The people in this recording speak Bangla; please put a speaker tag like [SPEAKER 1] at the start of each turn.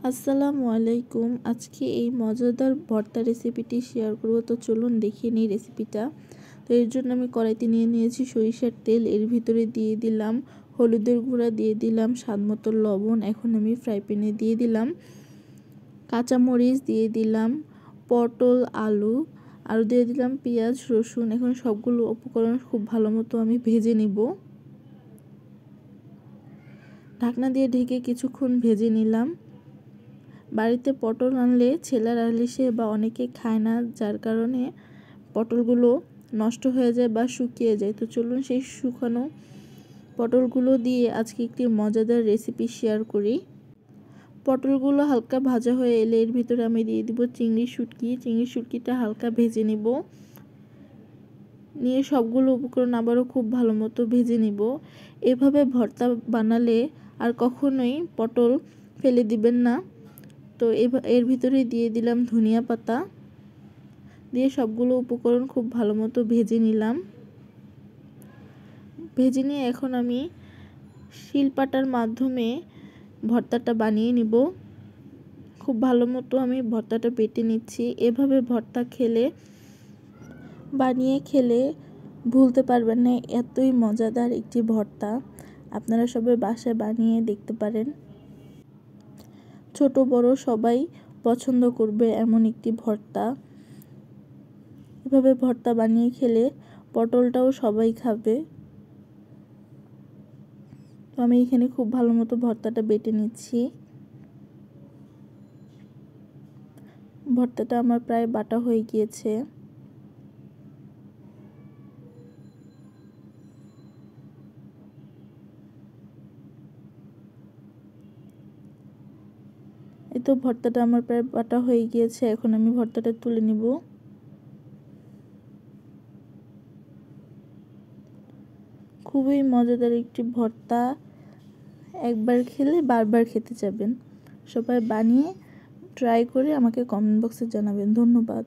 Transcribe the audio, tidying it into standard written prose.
[SPEAKER 1] আসসালামু আলাইকুম। আজকে এই মজাদার ভর্তা রেসিপিটি শেয়ার করব, তো চলুন দেখিয়ে নিই রেসিপিটা। তো এর জন্য আমি কড়াইতে নিয়ে নিয়েছি সরিষার তেল, এর ভিতরে দিয়ে দিলাম হলুদের গুঁড়া, দিয়ে দিলাম স্বাদমতো লবণ। এখন আমি ফ্রাই প্যানে দিয়ে দিলাম কাঁচামরিচ, দিয়ে দিলাম পটল, আলু, আর দিয়ে দিলাম পেঁয়াজ, রসুন। এখন সবগুলো উপকরণ খুব ভালো মতো আমি ভেজে নিব। ঢাকনা দিয়ে ঢেকে কিছুক্ষণ ভেজে নিলাম। বাড়িতে পটল আনলে ছেলেরা ইলিশে বা অনেকে খায় না, যার কারণে পটলগুলো নষ্ট হয়ে যায় বা শুকিয়ে যায়। তো চলুন সেই শুকানো পটলগুলো দিয়ে আজকে একটি মজাদার রেসিপি শেয়ার করি। পটলগুলো হালকা ভাজা হয়ে এলে এর ভিতরে আমি দিয়ে দিব চিংড়ি শুটকিটা হালকা ভেজে নিব। নিয়ে সবগুলো উপকরণ আবারও খুব ভালো মতো ভেজে নিব। এভাবে ভর্তা বানালে আর কখনোই পটল ফেলে দিবেন না। তো এর ভিতরে দিয়ে দিলাম ধনিয়া পাতা, দিয়ে সবগুলো উপকরণ খুব ভালো মতো ভেজে নিলাম। ভেজে নিয়ে এখন আমি শিলপাটার মাধ্যমে ভর্তাটা বানিয়ে নিব। খুব ভালো মতো আমি ভর্তাটা বেটে নিচ্ছি। এভাবে ভর্তা বানিয়ে খেলে ভুলতে পারবেন না, এতই মজাদার একটি ভর্তা। আপনারা সবাই বাসায় বানিয়ে দেখতে পারেন। ছোট বড় সবাই পছন্দ করবে এমন একটি ভর্তা। এভাবে ভর্তা বানিয়ে খেলে পটলটাও সবাই খাবে। তো আমি এখানে খুব ভালো মতো ভর্তাটা বেটে নিচ্ছি। ভর্তাটা আমার প্রায় বাটা হয়ে গিয়েছে। এই তো ভর্তাটা আমার প্রায় বাটা হয়ে গিয়েছে। এখন আমি ভর্তাটা তুলে নিব। খুবই মজাদার একটি ভর্তা, একবার খেলে বারবার খেতে যাবেন। সবাই বানিয়ে ট্রাই করে আমাকে কমেন্ট বক্সে জানাবেন। ধন্যবাদ।